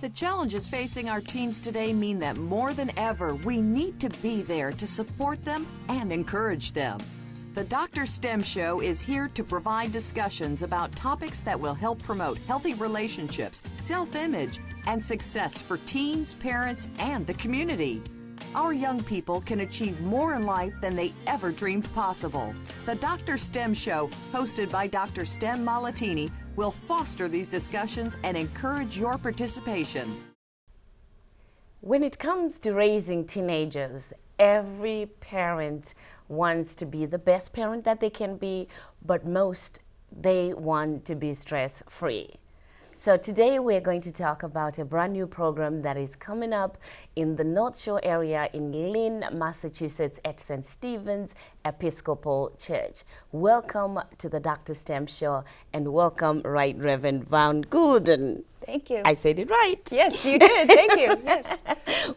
The challenges facing our teens today mean that more than ever, we need to be there to support them and encourage them. The Dr. STEM Show is here to provide discussions about topics that will help promote healthy relationships, self-image, and success for teens, parents, and the community. Our young people can achieve more in life than they ever dreamed possible. The Dr. STEM Show, hosted by Dr. Stem Malatini, will foster these discussions and encourage your participation. When it comes to raising teenagers, every parent wants to be the best parent that they can be, but most they want to be stress-free. So today we're going to talk about a brand new program that is coming up in the North Shore area in Lynn, Massachusetts at St. Stephen's Episcopal Church. Welcome to the Dr. STEM Show, and welcome, Right Reverend Van Gulden. Thank you. I said it right. Yes, you did. Thank you. Yes.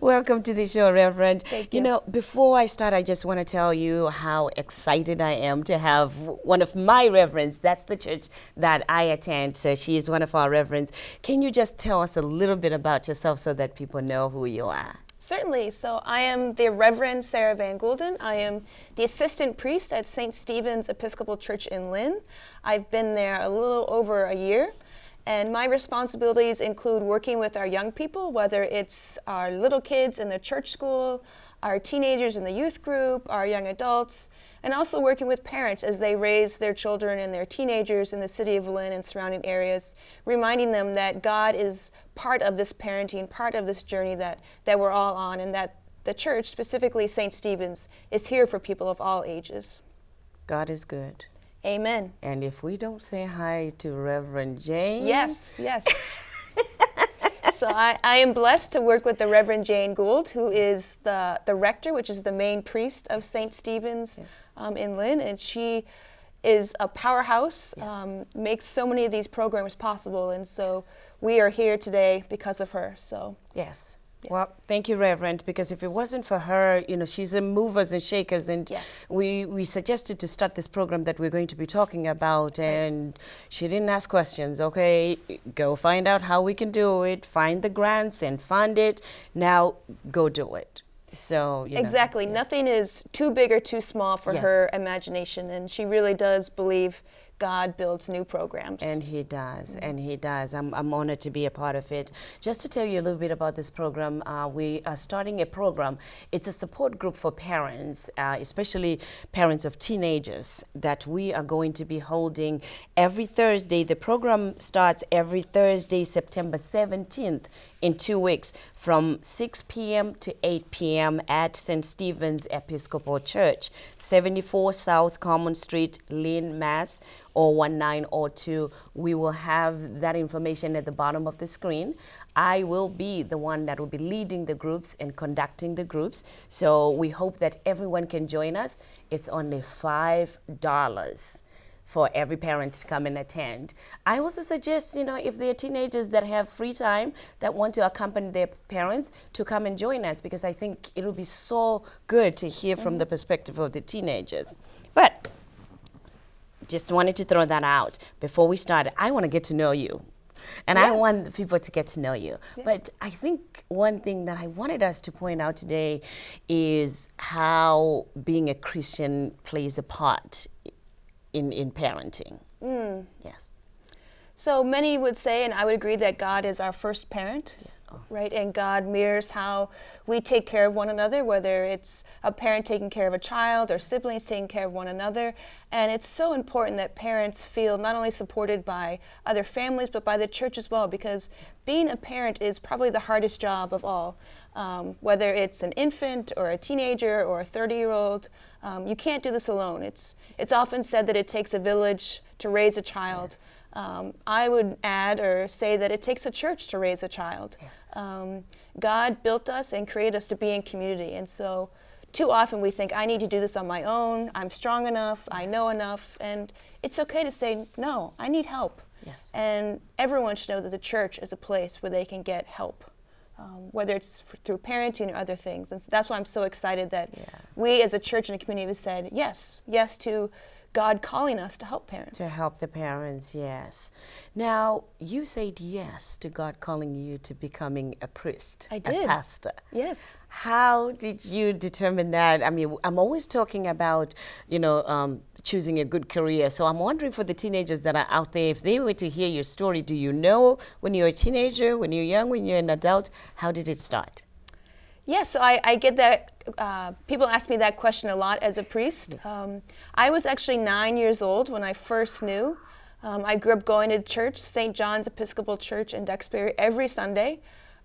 Welcome to the show, Reverend. Thank you. You know, before I start, I just want to tell you how excited I am to have one of my reverends. That's the church that I attend. So she is one of our reverends. Can you just tell us a little bit about yourself so that people know who you are? Certainly. So I am the Reverend Sarah van Gulden. I am the assistant priest at St. Stephen's Episcopal Church in Lynn. I've been there a little over a year. And my responsibilities include working with our young people, whether it's our little kids in the church school, our teenagers in the youth group, our young adults, and also working with parents as they raise their children and their teenagers in the city of Lynn and surrounding areas, reminding them that God is part of this parenting, part of this journey that we're all on, and that the church, specifically St. Stephen's, is here for people of all ages. God is good. Amen. And if we don't say hi to Reverend Jane. Yes, yes. So I am blessed to work with the Reverend Jane Gould, who is the rector, which is the main priest of St. Stephen's in Lynn. And she is a powerhouse, makes so many of these programs possible. And so we are here today because of her. So Yes. Well, thank you, Reverend, because if it wasn't for her, you know, she's a movers and shakers, and we suggested to start this program that we're going to be talking about, and she didn't ask questions. Okay, go find out how we can do it, find the grants and fund it. Now go do it. So, you exactly. know, Nothing is too big or too small for her imagination, and she really does believe God builds new programs. And He does, and He does. I'm honored to be a part of it. Just to tell you a little bit about this program, we are starting a program. It's a support group for parents, especially parents of teenagers, that we are going to be holding every Thursday. The program starts every Thursday, September 17th, in 2 weeks, from 6 p.m. to 8 p.m. at St. Stephen's Episcopal Church, 74 South Common Street, Lynn, Mass. or 1902. We will have that information at the bottom of the screen. I will be the one that will be leading the groups and conducting the groups. So we hope that everyone can join us. It's only $5 for every parent to come and attend. I also suggest, you know, if there are teenagers that have free time that want to accompany their parents, to come and join us, because I think it will be so good to hear from the perspective of the teenagers. But just wanted to throw that out before we started. I want to get to know you. And I want people to get to know you. But I think one thing that I wanted us to point out today is how being a Christian plays a part in parenting. Yes. So many would say, and I would agree, that God is our first parent. Right, and God mirrors how we take care of one another, whether it's a parent taking care of a child or siblings taking care of one another. And it's so important that parents feel not only supported by other families, but by the church as well, because being a parent is probably the hardest job of all. Whether it's an infant or a teenager or a 30-year-old, you can't do this alone. It's often said that it takes a village to raise a child. Yes. I would add or say that it takes a church to raise a child. Yes. God built us and created us to be in community, and so too often we think, I need to do this on my own, I'm strong enough, I know enough, and it's okay to say, no, I need help. Yes. And everyone should know that the church is a place where they can get help, whether it's through parenting or other things. And so that's why I'm so excited that we as a church and a community have said yes to God calling us to help parents. To help the parents, yes. Now, you said yes to God calling you to becoming a priest, I did. a pastor. Yes. How did you determine that? I mean, I'm always talking about, choosing a good career. So I'm wondering for the teenagers that are out there, if they were to hear your story, do you know when you're a teenager, when you're young, when you're an adult, how did it start? Yeah, so I get that. People ask me that question a lot as a priest. I was actually 9 years old when I first knew. I grew up going to church, St. John's Episcopal Church in Duxbury, every Sunday.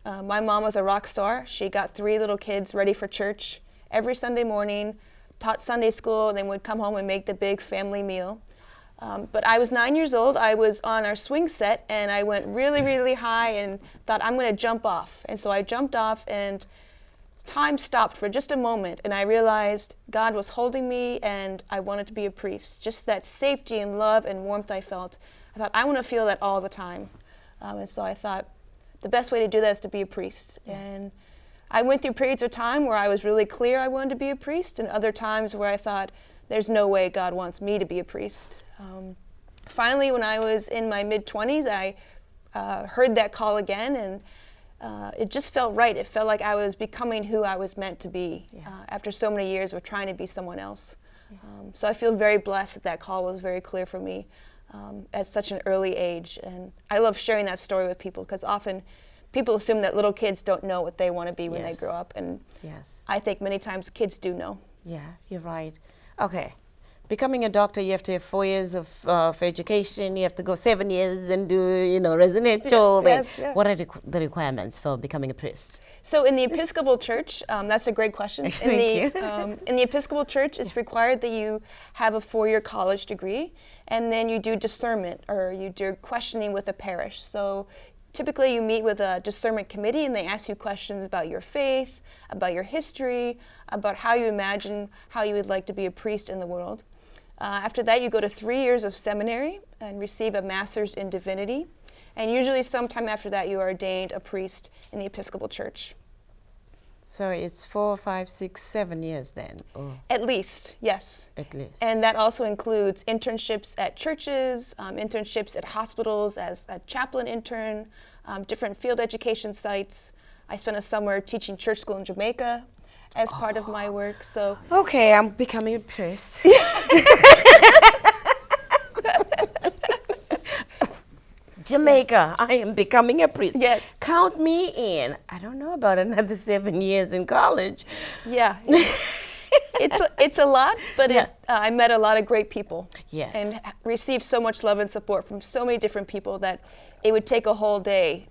My mom was a rock star. She got 3 little kids ready for church every Sunday morning, taught Sunday school, and then would come home and make the big family meal. But I was 9 years old. I was on our swing set, and I went really, really high and thought, I'm going to jump off. And so I jumped off, and time stopped for just a moment, and I realized God was holding me, and I wanted to be a priest. Just that safety and love and warmth I felt. I thought, I want to feel that all the time. And so I thought, the best way to do that is to be a priest. Yes. And I went through periods of time where I was really clear I wanted to be a priest, and other times where I thought, there's no way God wants me to be a priest. Finally, when I was in my mid-20s, I heard that call again, and it just felt right. It felt like I was becoming who I was meant to be. Yes. After so many years of trying to be someone else. Yeah. So I feel very blessed that that call was very clear for me at such an early age. And I love sharing that story with people, because often people assume that little kids don't know what they want to be when Yes. they grow up. And Yes. I think many times kids do know. Yeah, you're right. Okay. Becoming a doctor, you have to have 4 years of education. You have to go 7 years and do, residential. Yes, yeah. What are the requirements for becoming a priest? So in the Episcopal Church, that's a great question. Thank you. In the Episcopal Church, it's required that you have a 4-year college degree, and then you do discernment, or you do questioning with a parish. So typically you meet with a discernment committee, and they ask you questions about your faith, about your history, about how you imagine how you would like to be a priest in the world. After that, you go to 3 years of seminary and receive a master's in divinity. And usually sometime after that, you are ordained a priest in the Episcopal Church. So it's 4, 5, 6, 7 years then? Or At least, yes. at least. And that also includes internships at churches, internships at hospitals as a chaplain intern, different field education sites. I spent a summer teaching church school in Jamaica as part of my work. So Okay, I'm becoming a priest. Jamaica, I am becoming a priest. Yes. Count me in. I don't know about another 7 years in college. yeah, it's a lot, but Yeah. I met a lot of great people. Yes. And received so much love and support from so many different people that it would take a whole day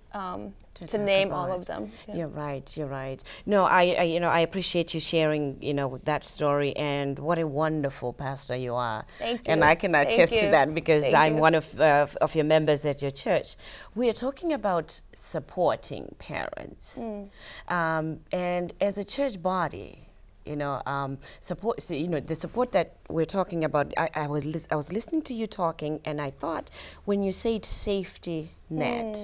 to talk name all about. of them. Yeah. You're right. You're right. No, I appreciate you sharing, that story, and what a wonderful pastor you are. Thank And you. I can Thank attest to you. that because Thank I'm you. one of your members at your church. We are talking about supporting parents, and as a church body. Support. So, the support that we're talking about. I was listening to you talking, and I thought when you said safety net.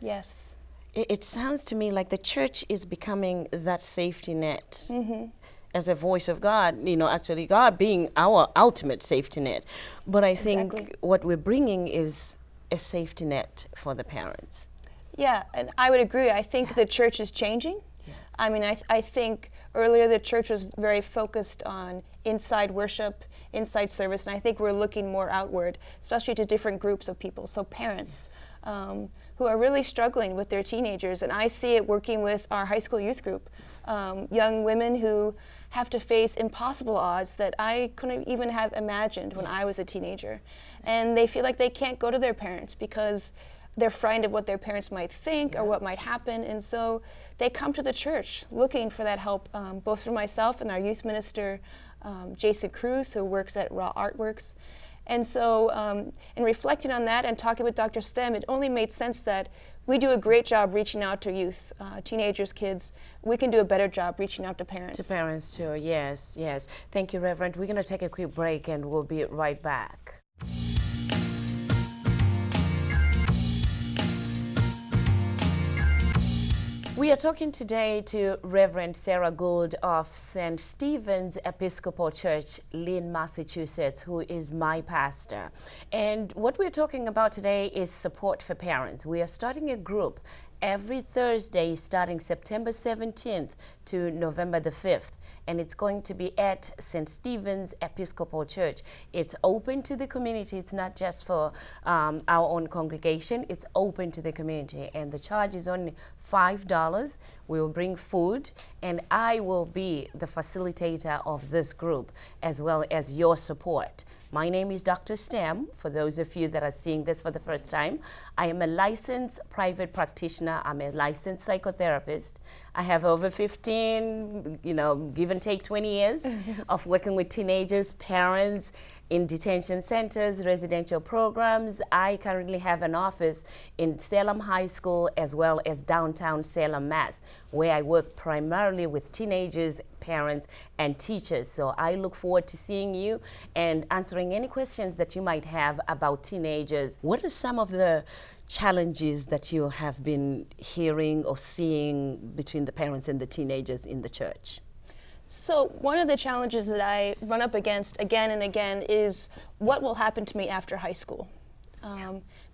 Yes. It sounds to me like the church is becoming that safety net as a voice of God, actually God being our ultimate safety net. But I think Exactly. what we're bringing is a safety net for the parents. Yeah, and I would agree. I think the church is changing. Yes. I mean, I think earlier the church was very focused on inside worship, inside service, and I think we're looking more outward, especially to different groups of people. So parents who are really struggling with their teenagers, and I see it working with our high school youth group, young women who have to face impossible odds that I couldn't even have imagined when I was a teenager. And they feel like they can't go to their parents because they're frightened of what their parents might think or what might happen. And so they come to the church looking for that help, both from myself and our youth minister, Jason Cruz, who works at Raw Artworks. And so in reflecting on that and talking with Dr. Stem, it only made sense that we do a great job reaching out to youth, teenagers, kids. We can do a better job reaching out to parents. To parents too, yes, yes. Thank you, Reverend. We're going to take a quick break and we'll be right back. We are talking today to Reverend Sarah Gould of St. Stephen's Episcopal Church, Lynn, Massachusetts, who is my pastor. And what we're talking about today is support for parents. We are starting a group every Thursday starting September 17th to November the 5th. And it's going to be at St. Stephen's Episcopal Church. It's open to the community. It's not just for our own congregation. It's open to the community. And the charge is only $5. We will bring food, and I will be the facilitator of this group, as well as your support. My name is Dr. Stem, for those of you that are seeing this for the first time. I am a licensed private practitioner. I'm a licensed psychotherapist. I have over 15, give and take 20 years of working with teenagers, parents, in detention centers, residential programs. I currently have an office in Salem High School as well as downtown Salem, Mass, where I work primarily with teenagers, parents, and teachers. So I look forward to seeing you and answering any questions that you might have about teenagers. What are some of the challenges that you have been hearing or seeing between the parents and the teenagers in the church? So one of the challenges that I run up against again and again is what will happen to me after high school.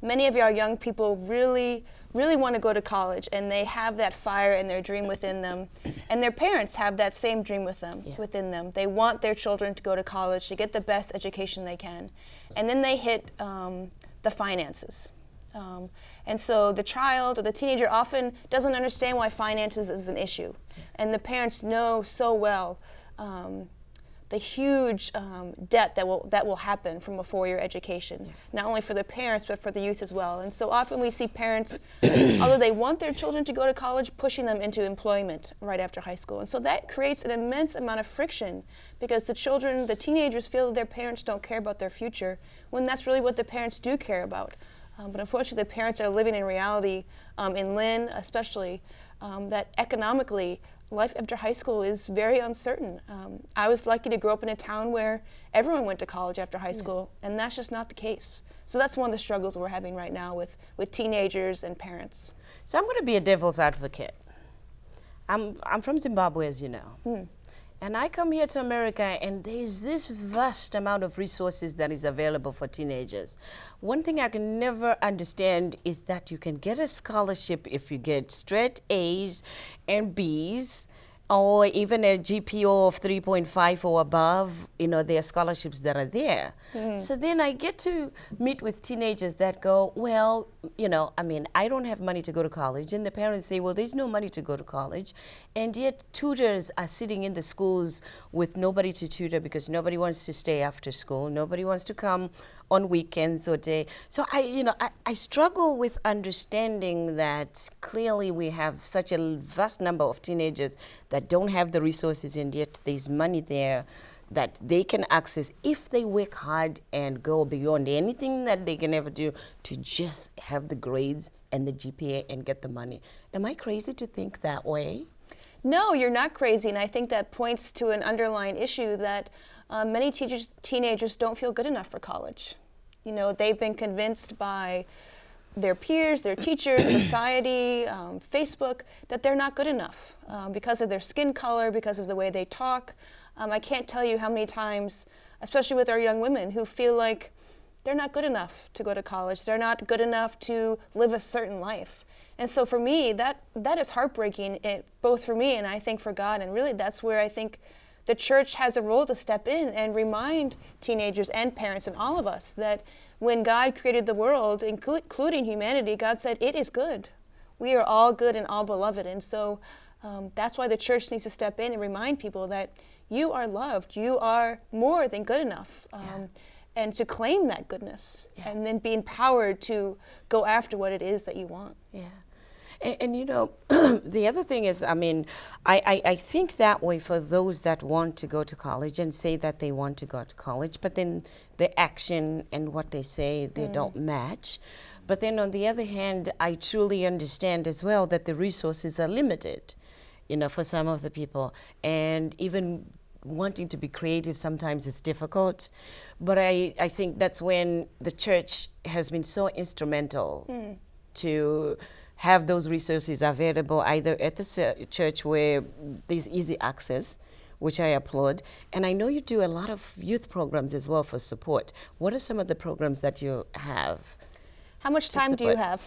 Many of our young people really want to go to college, and they have that fire and their dream within them, and their parents have that same dream within them. They want their children to go to college, to get the best education they can, and then they hit the finances. And so the child or the teenager often doesn't understand why finances is an issue. And the parents know so well the huge debt that will happen from a four-year education, not only for the parents but for the youth as well. And so often we see parents, although they want their children to go to college, pushing them into employment right after high school. And so that creates an immense amount of friction, because the teenagers feel that their parents don't care about their future, when that's really what the parents do care about. But unfortunately, the parents are living in reality, in Lynn especially, that economically, life after high school is very uncertain. I was lucky to grow up in a town where everyone went to college after high school, and that's just not the case. So that's one of the struggles we're having right now with teenagers and parents. So I'm going to be a devil's advocate. I'm from Zimbabwe, as you know. And I come here to America, and there's this vast amount of resources that is available for teenagers. One thing I can never understand is that you can get a scholarship if you get straight A's and B's, or even a GPA of 3.5 or above. There are scholarships that are there. So then I get to meet with teenagers that go, well, I don't have money to go to college. And the parents say, well, there's no money to go to college. And yet tutors are sitting in the schools with nobody to tutor, because nobody wants to stay after school. Nobody wants to come on weekends or day. So I struggle with understanding that clearly we have such a vast number of teenagers that don't have the resources, and yet there's money there that they can access if they work hard and go beyond anything that they can ever do to just have the grades and the GPA and get the money. Am I crazy to think that way? No, you're not crazy, and I think that points to an underlying issue that many teenagers don't feel good enough for college. They've been convinced by their peers, their teachers, society, Facebook, that they're not good enough because of their skin color, because of the way they talk. I can't tell you how many times, especially with our young women, who feel like they're not good enough to go to college. They're not good enough to live a certain life. And so for me, that is heartbreaking, both for me and I think for God. And really that's where I think the church has a role to step in and remind teenagers and parents and all of us that when God created the world, including humanity, God said, it is good. We are all good and all beloved. And so that's why the church needs to step in and remind people that you are loved. You are more than good enough. And to claim that goodness and then be empowered to go after what it is that you want. Yeah. And the other thing is, I think that way for those that want to go to college and say that they want to go to college, but then the action and what they say, they don't match. But then on the other hand, I truly understand as well that the resources are limited, for some of the people. And even wanting to be creative sometimes is difficult. But I think that's when the church has been so instrumental to have those resources available either at the church where there's easy access, which I applaud. And I know you do a lot of youth programs as well for support. What are some of the programs that you have? How much time do you have?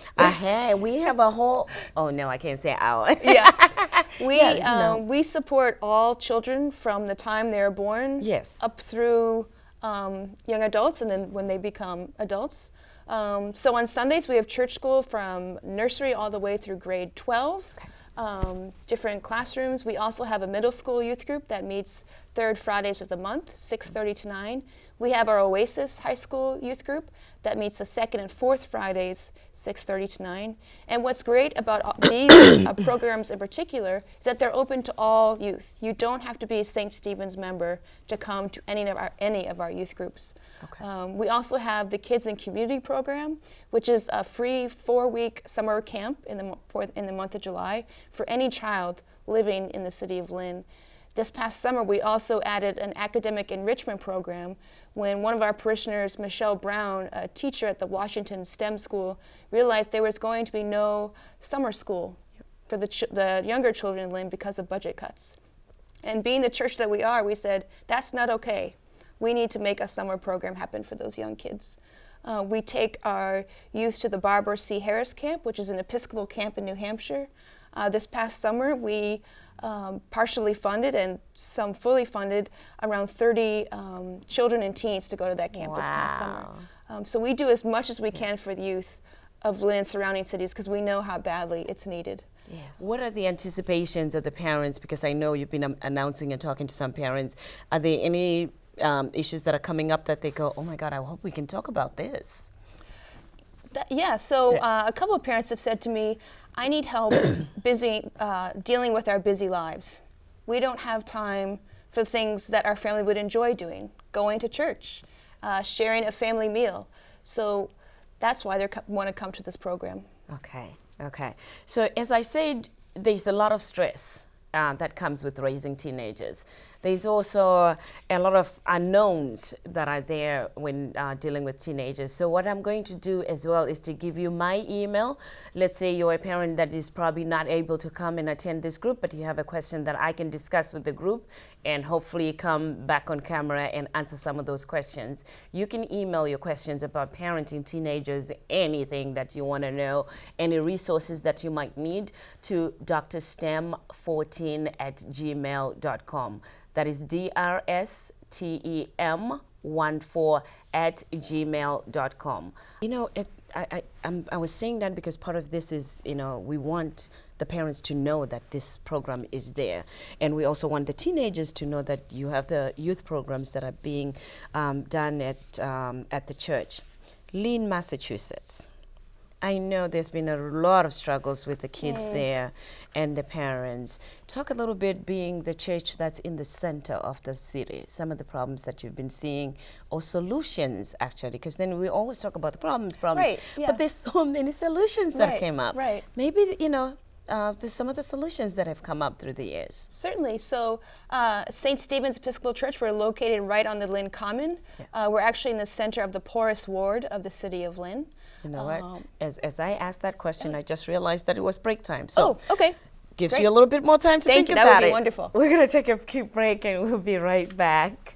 We have a whole, oh no, I can't say hour. Yeah. We support all children from the time they're born up through young adults and then when they become adults. So on Sundays we have church school from nursery all the way through grade 12. Different classrooms. We also have a middle school youth group that meets third Fridays of the month, 6:30 to 9. We have our Oasis High School youth group that meets the second and fourth Fridays, 6:30 to 9. And what's great about these programs in particular is that they're open to all youth. You don't have to be a St. Stephen's member to come to any of our youth groups. Okay. We also have the Kids and Community program, which is a free 4-week summer camp in the month of July for any child living in the city of Lynn. This past summer, we also added an academic enrichment program when one of our parishioners, Michelle Brown, a teacher at the Washington STEM School, realized there was going to be no summer school for the younger children in Lynn because of budget cuts. And being the church that we are, we said, that's not okay. We need to make a summer program happen for those young kids. We take our youth to the Barbara C. Harris Camp, which is an Episcopal camp in New Hampshire. This past summer, we partially funded and some fully funded around 30 children and teens to go to that camp this past summer. So we do as much as we can for the youth of Lynn surrounding cities because we know how badly it's needed. Yes. What are the anticipations of the parents? Because I know you've been announcing and talking to some parents. Are there any issues that are coming up that they go, oh my God, I hope we can talk about this? A couple of parents have said to me, I need help dealing with our busy lives. We don't have time for things that our family would enjoy doing, going to church, sharing a family meal. So that's why they want to come to this program. Okay. So as I said, there's a lot of stress that comes with raising teenagers. There's also a lot of unknowns that are there when dealing with teenagers. So what I'm going to do as well is to give you my email. Let's say you're a parent that is probably not able to come and attend this group, but you have a question that I can discuss with the group and hopefully come back on camera and answer some of those questions. You can email your questions about parenting teenagers, anything that you want to know, any resources that you might need to drstem14@gmail.com. That is DRSTEM14@gmail.com. You know, I was saying that because part of this is, we want the parents to know that this program is there. And we also want the teenagers to know that you have the youth programs that are being done at the church. Lynn, Massachusetts. I know there's been a lot of struggles with the kids there and the parents. Talk a little bit, being the church that's in the center of the city, some of the problems that you've been seeing, or solutions actually, because then we always talk about the problems, right, yeah. But there's so many solutions that came up. Right. Maybe, there's some of the solutions that have come up through the years. Certainly. So St. Stephen's Episcopal Church, we're located right on the Lynn Common. Yeah. We're actually in the center of the poorest ward of the city of Lynn. You know what? As I asked that question, I just realized that it was break time. So okay. Gives Great. you a little bit more time to think about it. That would be wonderful. We're going to take a quick break and we'll be right back.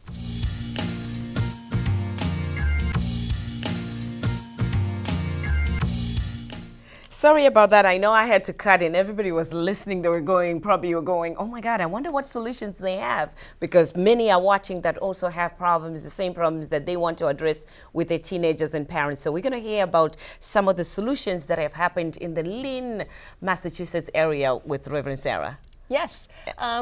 Sorry about that. I know I had to cut in. Everybody was listening. They were going, oh my God, I wonder what solutions they have. Because many are watching that also have problems, the same problems that they want to address with their teenagers and parents. So we're going to hear about some of the solutions that have happened in the Lynn, Massachusetts area with Reverend Sarah. Yes.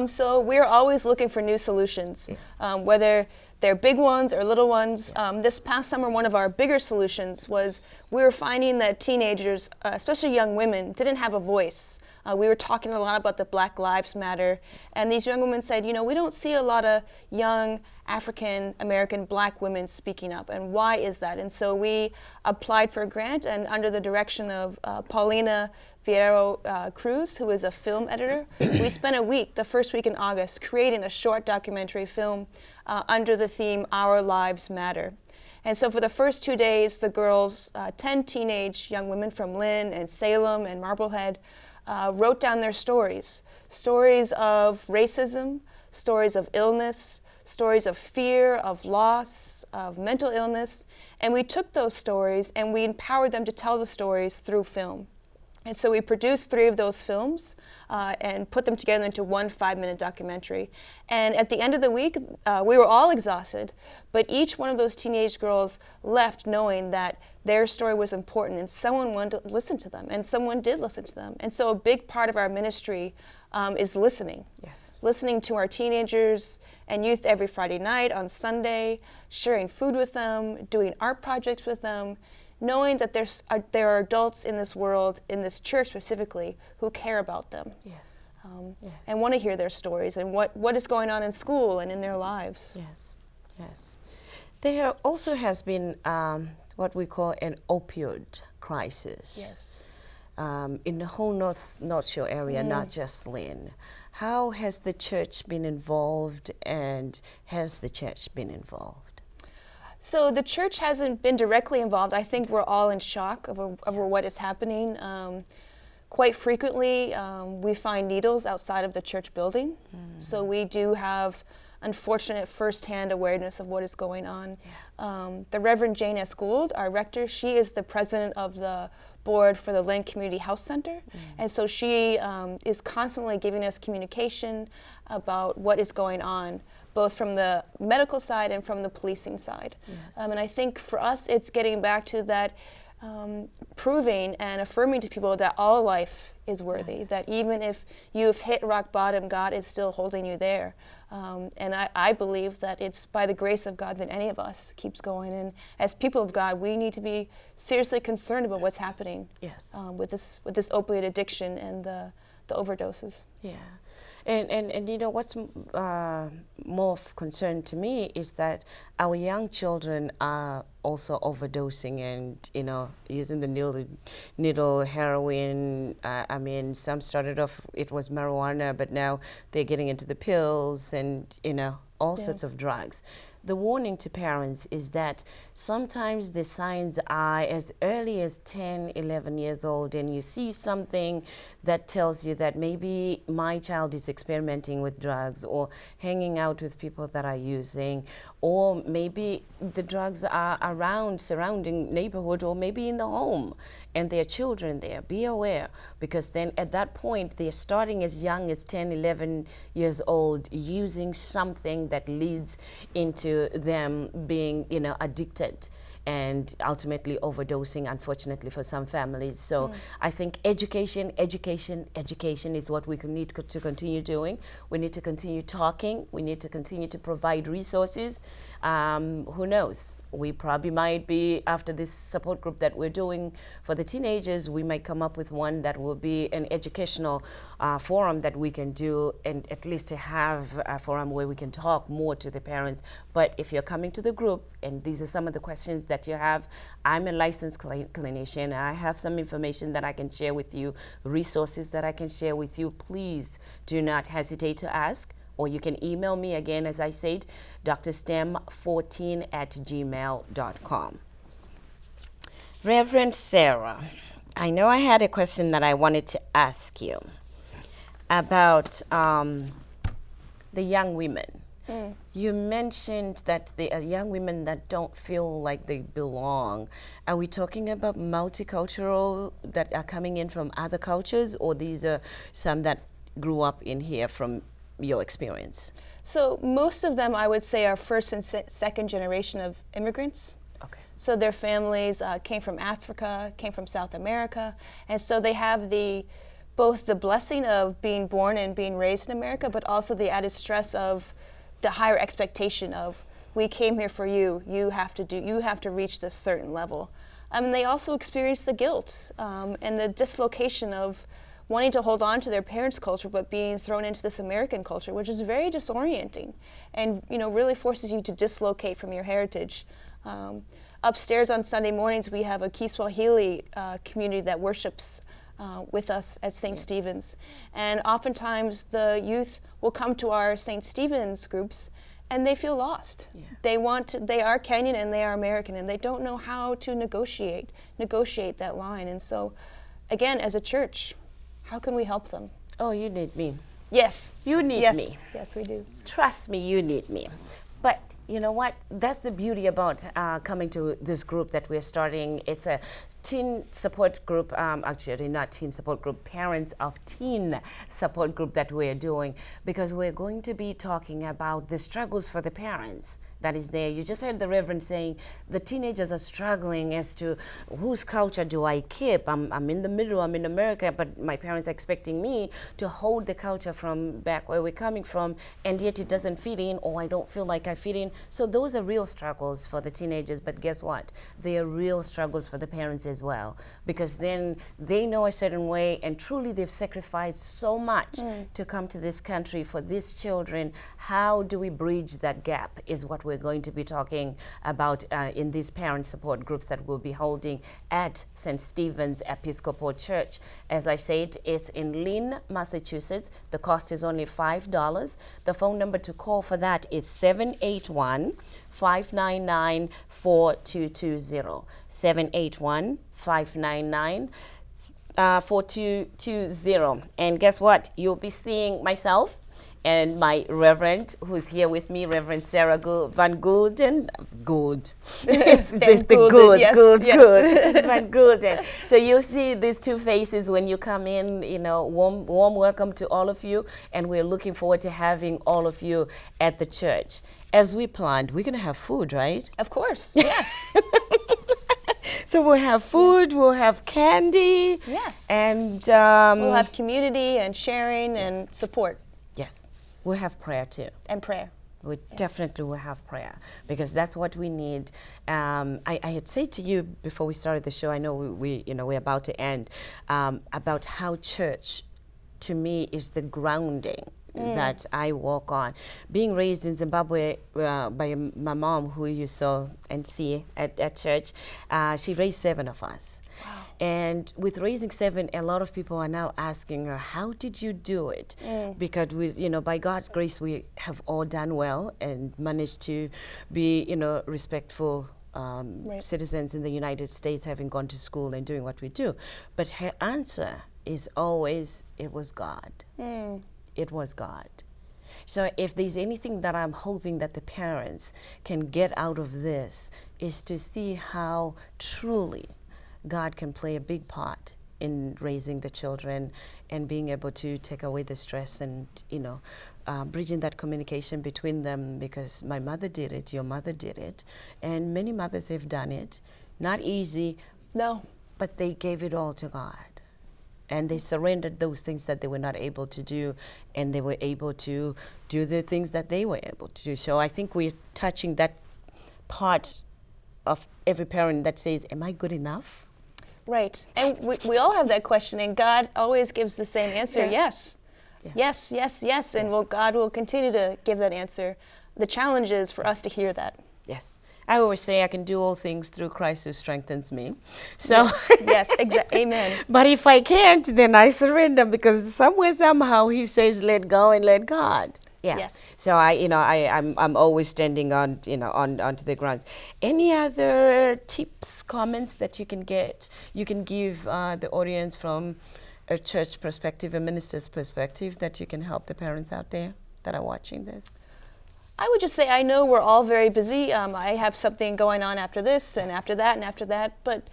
So we're always looking for new solutions, whether they're big ones or little ones. This past summer, one of our bigger solutions was we were finding that teenagers, especially young women, didn't have a voice. We were talking a lot about the Black Lives Matter, and these young women said, we don't see a lot of young African-American Black women speaking up, and why is that? And so we applied for a grant, and under the direction of Paulina Fierro Cruz, who is a film editor, we spent a week, the first week in August, creating a short documentary film under the theme Our Lives Matter. And so for the first 2 days, the girls, 10 teenage young women from Lynn and Salem and Marblehead, wrote down their stories. Stories of racism, stories of illness, stories of fear, of loss, of mental illness. And we took those stories and we empowered them to tell the stories through film. And so we produced 3 of those films and put them together into one 5-minute documentary. And at the end of the week, we were all exhausted, but each one of those teenage girls left knowing that their story was important and someone wanted to listen to them, and someone did listen to them. And so a big part of our ministry is listening. Yes. Listening to our teenagers and youth every Friday night, on Sunday, sharing food with them, doing art projects with them, knowing that there are adults in this world, in this church specifically, who care about them. Yes. Yes. And want to hear their stories and what is going on in school and in their lives. Yes, yes. There also has been what we call an opioid crisis. Yes. In the whole North Shore area, not just Lynn. How has the church been involved, and has the church been involved? So the church hasn't been directly involved. I think we're all in shock over what is happening. Quite frequently, we find needles outside of the church building. So we do have unfortunate firsthand awareness of what is going on. Yeah. The Reverend Jane S. Gould, our rector, she is the president of the board for the Lynn Community Health Center. And so she is constantly giving us communication about what is going on, both from the medical side and from the policing side. Yes. And I think for us, it's getting back to that proving and affirming to people that all life is worthy, Yes. that even if you've hit rock bottom, God is still holding you there. And I believe that it's by the grace of God that any of us keeps going. And as people of God, we need to be seriously concerned about what's happening. Yes. With this opiate addiction and the overdoses. Yeah. And you know, what's more of concern to me is that our young children are also overdosing and, you know, using the needle heroin. I mean, some started off, it was marijuana, but now they're getting into the pills and, you know, all sorts of drugs. The warning to parents is that sometimes the signs are as early as 10, 11 years old, and you see something that tells you that maybe my child is experimenting with drugs or hanging out with people that are using, or maybe the drugs are around, surrounding neighborhood, or maybe in the home, and there are children there. Be aware, because then at that point, they're starting as young as 10, 11 years old, using something that leads into them being, you know, addicted and ultimately overdosing, unfortunately, for some families. So I think education is what we need to continue doing. We need to continue talking. We need to continue to provide resources. Who knows? We probably might be, after this support group that we're doing for the teenagers, we might come up with one that will be an educational forum that we can do, and at least to have a forum where we can talk more to the parents. But if you're coming to the group, and these are some of the questions that you have, I'm a licensed clinician. I have some information that I can share with you, resources that I can share with you. Please do not hesitate to ask. Or you can email me again, as I said, drstem14@gmail.com. Reverend Sarah, I know I had a question that I wanted to ask you about the young women. You mentioned that the young women that don't feel like they belong. Are we talking about multicultural that are coming in from other cultures, or these are some that grew up in here from your experience? So most of them, I would say, are first and second generation of immigrants. Okay. So their families came from Africa, came from South America, and so they have both the blessing of being born and being raised in America, but also the added stress of the higher expectation of, we came here for you, you have to reach this certain level. And they also experience the guilt and the dislocation of wanting to hold on to their parents' culture, but being thrown into this American culture, which is very disorienting and, you know, really forces you to dislocate from your heritage. Upstairs on Sunday mornings, we have a Kiswahili community that worships with us at St. Stephen's. And oftentimes the youth will come to our St. Stephen's groups and they feel lost. Yeah. They are Kenyan and they are American, and they don't know how to negotiate that line. And so, again, as a church, how can we help them? Oh, you need me. Yes. You need me. Yes, we do. Trust me, you need me. But you know what? That's the beauty about coming to this group that we're starting. It's a teen support group, actually not teen support group, parents of teen support group that we're doing, because we're going to be talking about the struggles for the parents that is there. You just heard the Reverend saying the teenagers are struggling as to whose culture do I keep. I'm in the middle, I'm in America, but my parents are expecting me to hold the culture from back where we're coming from, and yet it doesn't fit in, or I don't feel like I fit in. So those are real struggles for the teenagers, but guess what? They are real struggles for the parents as well, because then they know a certain way, and truly they've sacrificed so much to come to this country for these children. How do we bridge that gap is what we're going to be talking about in these parent support groups that we'll be holding at St. Stephen's Episcopal Church. As I said, it's in Lynn, Massachusetts. The cost is only $5. The phone number to call for that is 781-599-4220. 781-599-4220. And guess what? You'll be seeing myself and my Reverend, who's here with me, Reverend Sarah van Gulden. Good. It's the good, yes, good, yes. good. Van Gulden. So you'll see these two faces when you come in, you know, warm welcome to all of you. And we're looking forward to having all of you at the church. As we planned, we're going to have food, right? Of course, yes. So we'll have food, we'll have candy. Yes. And we'll have community and sharing and support. Yes. We'll have prayer too. And prayer. We definitely will have prayer, because that's what we need. I had said to you before we started the show, I know we're about to end, about how church, to me, is the grounding that I walk on. Being raised in Zimbabwe by my mom, who you saw and see at church, she raised 7 of us. Wow. And with raising 7, a lot of people are now asking her, how did you do it? Because by God's grace, we have all done well and managed to be, respectful citizens in the United States, having gone to school and doing what we do. But her answer is always, it was God. It was God. So if there's anything that I'm hoping that the parents can get out of this, is to see how truly God can play a big part in raising the children and being able to take away the stress and, bridging that communication between them, because my mother did it, your mother did it, and many mothers have done it. Not easy. No. But they gave it all to God. And they surrendered those things that they were not able to do, and they were able to do the things that they were able to do. So I think we're touching that part of every parent that says, am I good enough? Right. And we all have that question, and God always gives the same answer, yes. Yes, yes, yes. And God will continue to give that answer. The challenge is for us to hear that. Yes. I always say I can do all things through Christ who strengthens me. So yes, exactly. Amen. But if I can't, then I surrender, because somewhere, somehow, He says, let go and let God. Yeah. Yes. So I'm always standing on onto the grounds. Any other tips, comments that you can give the audience from a church perspective, a minister's perspective, that you can help the parents out there that are watching this? I would just say, I know we're all very busy. I have something going on after this and after that and after that. But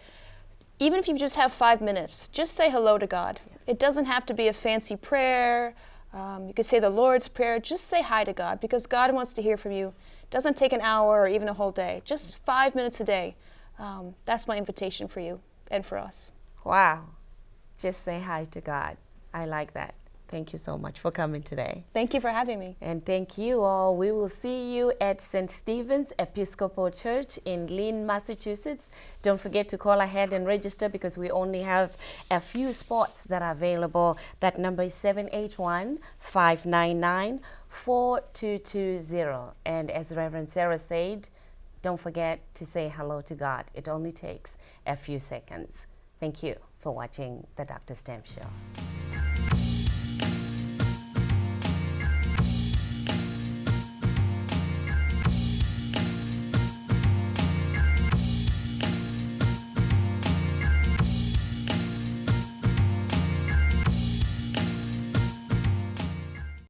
even if you just have 5 minutes, just say hello to God. Yes. It doesn't have to be a fancy prayer. You could say the Lord's Prayer. Just say hi to God, because God wants to hear from you. It doesn't take an hour or even a whole day. Just 5 minutes a day. That's my invitation for you and for us. Wow. Just say hi to God. I like that. Thank you so much for coming today. Thank you for having me. And thank you all. We will see you at St. Stephen's Episcopal Church in Lynn, Massachusetts. Don't forget to call ahead and register, because we only have a few spots that are available. That number is 781-599-4220. And as Reverend Sarah said, don't forget to say hello to God. It only takes a few seconds. Thank you for watching the Dr. Stamp Show.